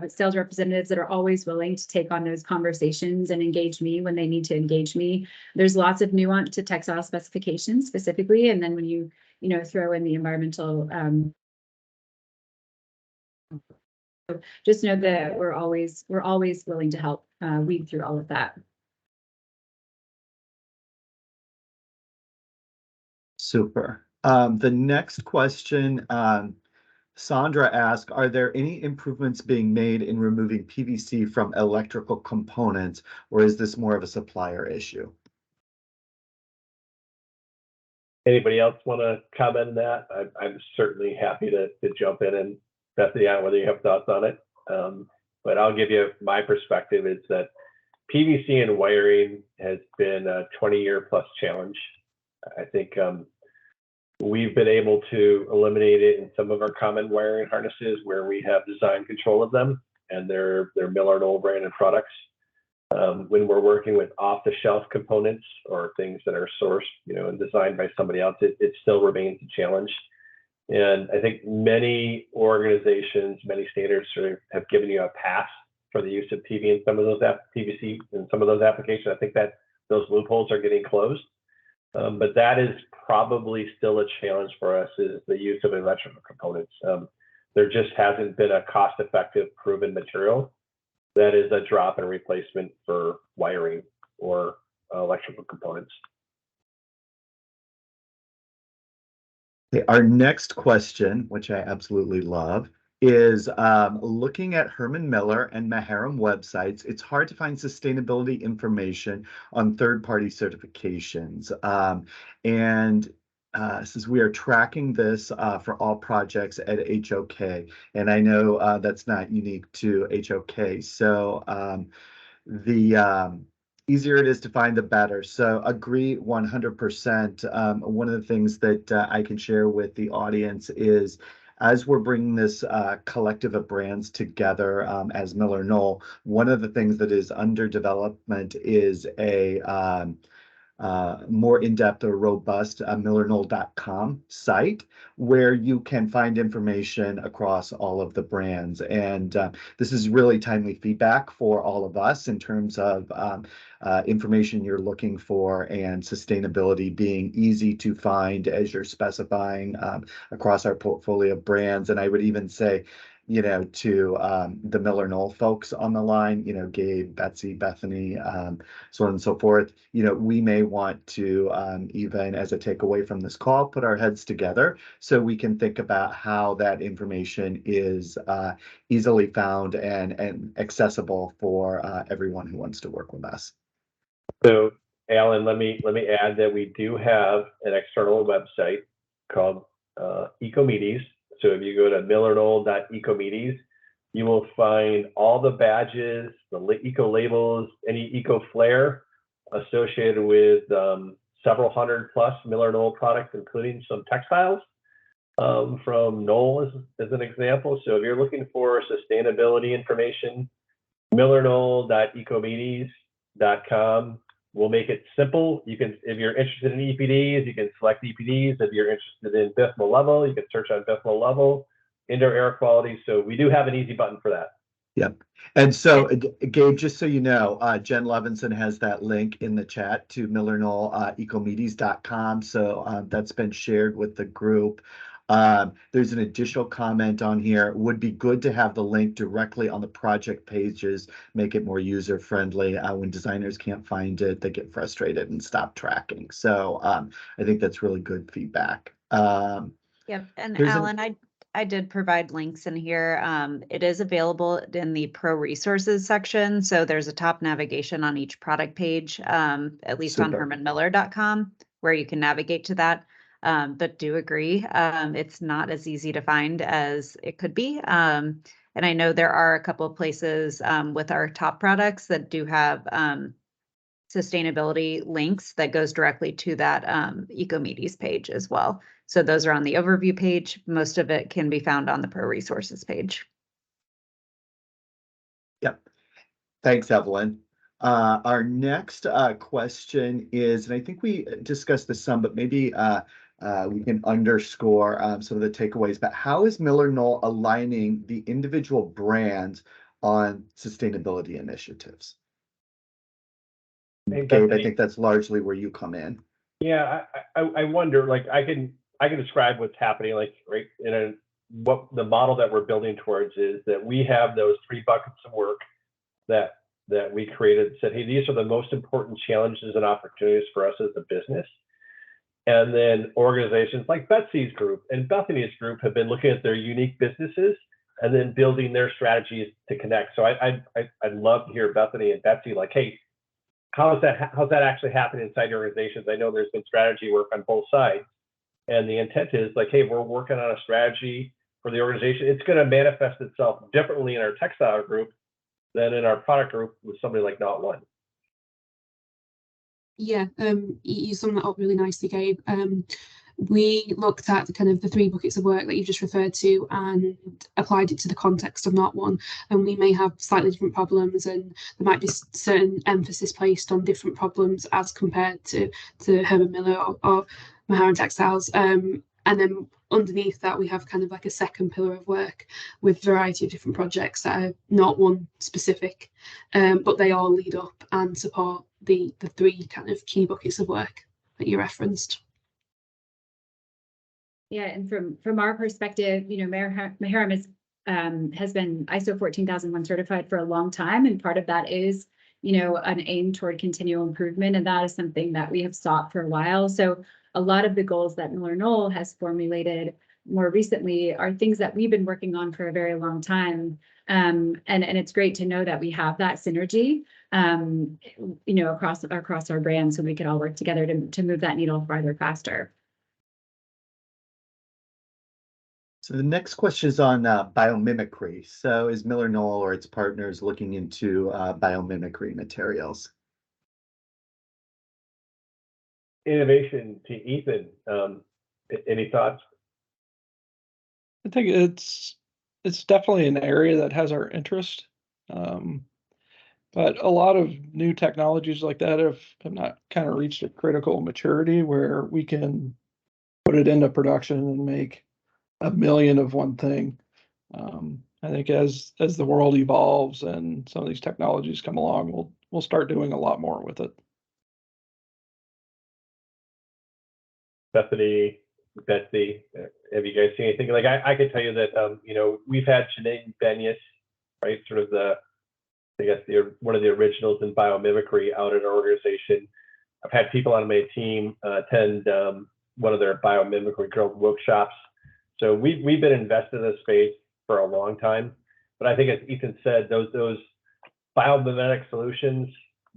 sales representatives that are always willing to take on those conversations and engage me when they need to engage me. There's lots of nuance to textile specifications specifically. And then when you throw in the environmental just know that we're always willing to help weed through all of that.
Super. The next question, Sandra asked, are there any improvements being made in removing PVC from electrical components, or is this more of a supplier issue?
Anybody else want to comment on that? I'm certainly happy to jump in, and Bethany, I don't know whether you have thoughts on it, but I'll give you my perspective. Is that PVC and wiring has been a 20-year plus challenge. I think we've been able to eliminate it in some of our common wiring harnesses where we have design control of them, and they're MillerKnoll branded products. When we're working with off-the-shelf components or things that are sourced, and designed by somebody else, it still remains a challenge. And I think many organizations, many standards sort of have given you a pass for the use of PVC in some of those applications. I think that those loopholes are getting closed. But that is probably still a challenge for us, is the use of electrical components. There just hasn't been a cost-effective proven material that is a drop-in replacement for wiring or electrical components.
Okay, our next question, which I absolutely love, is looking at Herman Miller and Maharam websites, it's hard to find sustainability information on third-party certifications. Since we are tracking this for all projects at HOK, and I know that's not unique to HOK, so the easier it is to find, the better. So agree 100%. One of the things that I can share with the audience is, as we're bringing this collective of brands together as MillerKnoll, one of the things that is under development is a more in-depth or robust MillerKnoll.com site where you can find information across all of the brands. And this is really timely feedback for all of us in terms of information you're looking for, and sustainability being easy to find as you're specifying across our portfolio of brands. And I would even say, to the MillerKnoll folks on the line, Gabe, Betsy, Bethany, so on and so forth, we may want to, even as a takeaway from this call, put our heads together so we can think about how that information is easily found and accessible for everyone who wants to work with us.
So, Alan, let me add that we do have an external website called Ecomedes. So if you go to millerknoll.ecomedes, you will find all the badges, the eco labels, any eco flair associated with several hundred plus MillerKnoll products, including some textiles from Knoll as an example. So if you're looking for sustainability information, millerknoll.ecomedes.com. We'll make it simple. You can, if you're interested in EPDs, you can select EPDs. If you're interested in Bithmal level, you can search on Bithmal level, indoor air quality. So we do have an easy button for that.
Yep. And so, Gabe, just so you know, Jen Levinson has that link in the chat to MillerKnoll, ecomedes.com. So that's been shared with the group. There's an additional comment on here. Would be good to have the link directly on the project pages, make it more user friendly. When designers can't find it, they get frustrated and stop tracking. So I think that's really good feedback.
Yep, and
There's
Alan, I did provide links in here. It is available in the Pro Resources section. So there's a top navigation on each product page, at least on
Super.
hermanmiller.com, where you can navigate to that. But do agree, it's not as easy to find as it could be. And I know there are a couple of places with our top products that do have sustainability links that goes directly to that Ecomedes page as well. So those are on the overview page. Most of it can be found on the Pro Resources page.
Yep. Thanks, Evelyn. Our next question is, and I think we discussed this some, but maybe we can underscore some of the takeaways. But how is MillerKnoll aligning the individual brands on sustainability initiatives?
Hey,
Gabe, I
Bethany.
think that's largely where you come in.
Yeah, I wonder, like, I can describe what's happening, like, right in what the model that we're building towards is that we have those 3 buckets of work that we created, said, hey, these are the most important challenges and opportunities for us as a business. And then organizations like Betsy's group and Bethany's group have been looking at their unique businesses and then building their strategies to connect. So I'd love to hear Bethany and Betsy, like, hey, how's that actually happening inside your organizations? I know there's been strategy work on both sides, and the intent is like, hey, we're working on a strategy for the organization. It's going to manifest itself differently in our textile group than in our product group with somebody like Not1.
Yeah, you summed that up really nicely, Gabe. We looked at the kind of the 3 buckets of work that you just referred to and applied it to the context of Not1. And we may have slightly different problems, and there might be certain emphasis placed on different problems as compared to Herman Miller or Maharam Textiles. And then underneath that, we have kind of like a second pillar of work with a variety of different projects that are not one specific, but they all lead up and support the 3 kind of key buckets of work that you referenced.
Yeah, and from our perspective, you know, Maharam is has been ISO 14001 certified for a long time, and part of that is, you know, an aim toward continual improvement, and that is something that we have sought for a while. So a lot of the goals that MillerKnoll has formulated more recently are things that we've been working on for a very long time, and it's great to know that we have that synergy, you know, across our brand, so we could all work together to move that needle farther faster.
So the next question is on biomimicry. So is MillerKnoll or its partners looking into biomimicry materials?
Innovation to Ethan. Any thoughts?
I think it's definitely an area that has our interest. But a lot of new technologies like that have not kind of reached a critical maturity where we can put it into production and make a million of one thing. I think as the world evolves and some of these technologies come along, we'll start doing a lot more with it.
Bethany, Betsy, have you guys seen anything? Like I could tell you that you know, we've had Sinead Benyus, right, sort of one of the originals in biomimicry out at our organization. I've had people on my team attend one of their biomimicry girl workshops. So we've been invested in this space for a long time. But I think, as Ethan said, those biomimetic solutions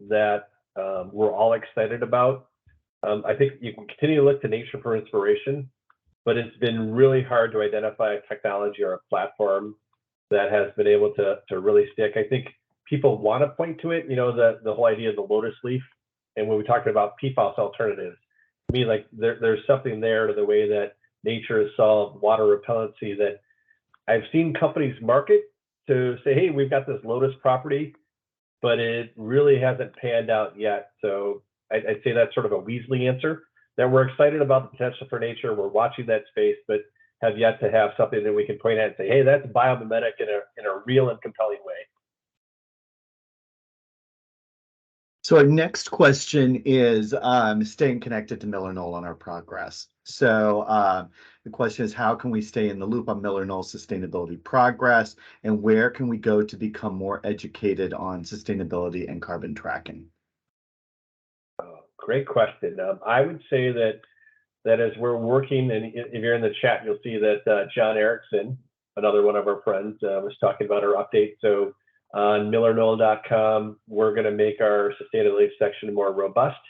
that we're all excited about. I think you can continue to look to nature for inspiration, but it's been really hard to identify a technology or a platform that has been able to really stick. I think people want to point to it, you know, the whole idea of the lotus leaf. And when we talked about PFAS alternatives, I mean, like there's something there to the way that nature has solved water repellency that I've seen companies market to say, hey, we've got this lotus property, but it really hasn't panned out yet. So I'd say that's sort of a Weasley answer, that we're excited about the potential for nature. We're watching that space, but have yet to have something that we can point at and say, hey, that's biomimetic in a real and compelling way.
So our next question is staying connected to MillerKnoll on our progress. So the question is, how can we stay in the loop on MillerKnoll sustainability progress, and where can we go to become more educated on sustainability and carbon tracking?
Great question. I would say that as we're working, and if you're in the chat, you'll see that John Erickson, another one of our friends, was talking about our update. So on MillerKnoll.com, we're going to make our sustainability section more robust,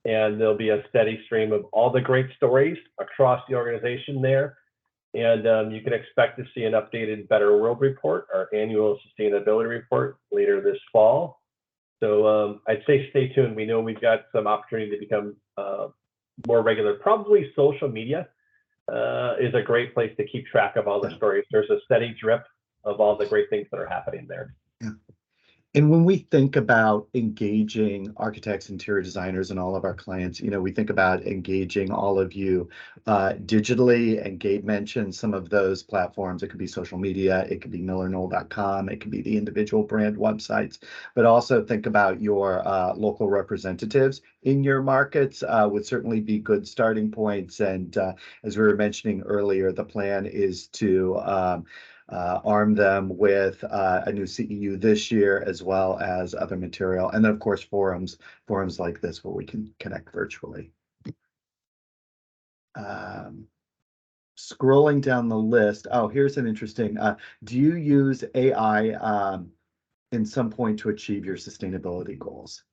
and there'll be a steady stream of all the great stories across the organization there. And you can expect to see an updated Better World report, our annual sustainability report, later this fall. So I'd say stay tuned. We know we've got some opportunity to become more regular. Probably social media is a great place to keep track of all the stories. There's a steady drip of all the great things that are happening there.
Yeah. And when we think about engaging architects, interior designers, and all of our clients, you know, we think about engaging all of you digitally, and Gabe mentioned some of those platforms. It could be social media, it could be MillerKnoll.com, it could be the individual brand websites, but also think about your local representatives in your markets would certainly be good starting points. And as we were mentioning earlier, the plan is to arm them with a new CEU this year, as well as other material. And then, of course, forums like this where we can connect virtually. Scrolling down the list. Oh, here's an interesting. Do you use AI in some point to achieve your sustainability goals?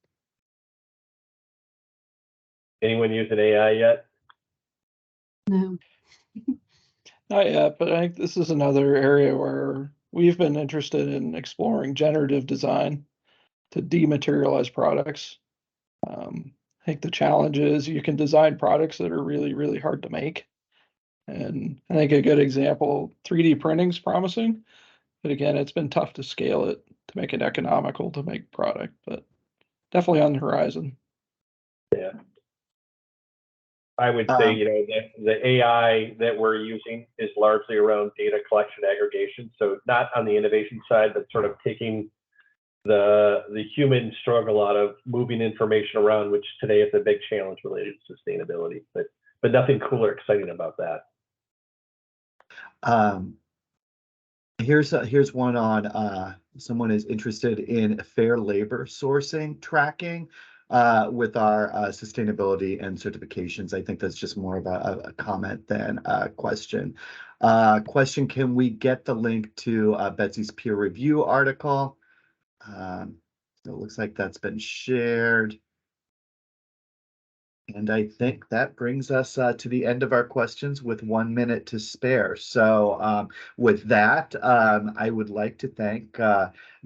Anyone using AI yet?
No.
Not yet, but I think this is another area where we've been interested in exploring generative design to dematerialize products. I think the challenge is you can design products that are really, really hard to make. And I think a good example, 3D printing is promising, but again, it's been tough to scale it to make it economical to make product, but definitely on the horizon.
Yeah. I would say, you know, the AI that we're using is largely around data collection aggregation. So not on the innovation side, but sort of taking the human struggle out of moving information around, which today is a big challenge related to sustainability. But nothing cool or exciting about that.
Here's one on someone is interested in fair labor sourcing tracking with our sustainability and certifications. I think that's just more of a comment than a question. Question, can we get the link to Betsy's peer review article? So it looks like that's been shared. And I think that brings us to the end of our questions with 1 minute to spare. So with that, I would like to thank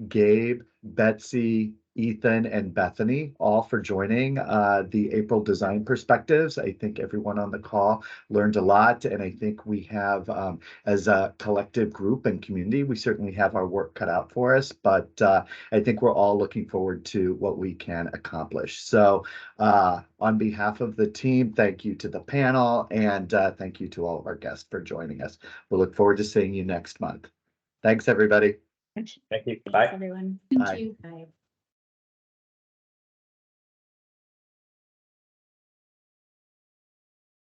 Gabe, Betsy, Ethan, and Bethany, all for joining the April Design Perspectives. I think everyone on the call learned a lot, and I think we have, as a collective group and community, we certainly have our work cut out for us, but I think we're all looking forward to what we can accomplish. So on behalf of the team, thank you to the panel, and thank you to all of our guests for joining us. We'll look forward to seeing you next month. Thanks, everybody.
Thank you.
Thanks,
Bye.
everyone.
Thank
Bye.
you.
Bye.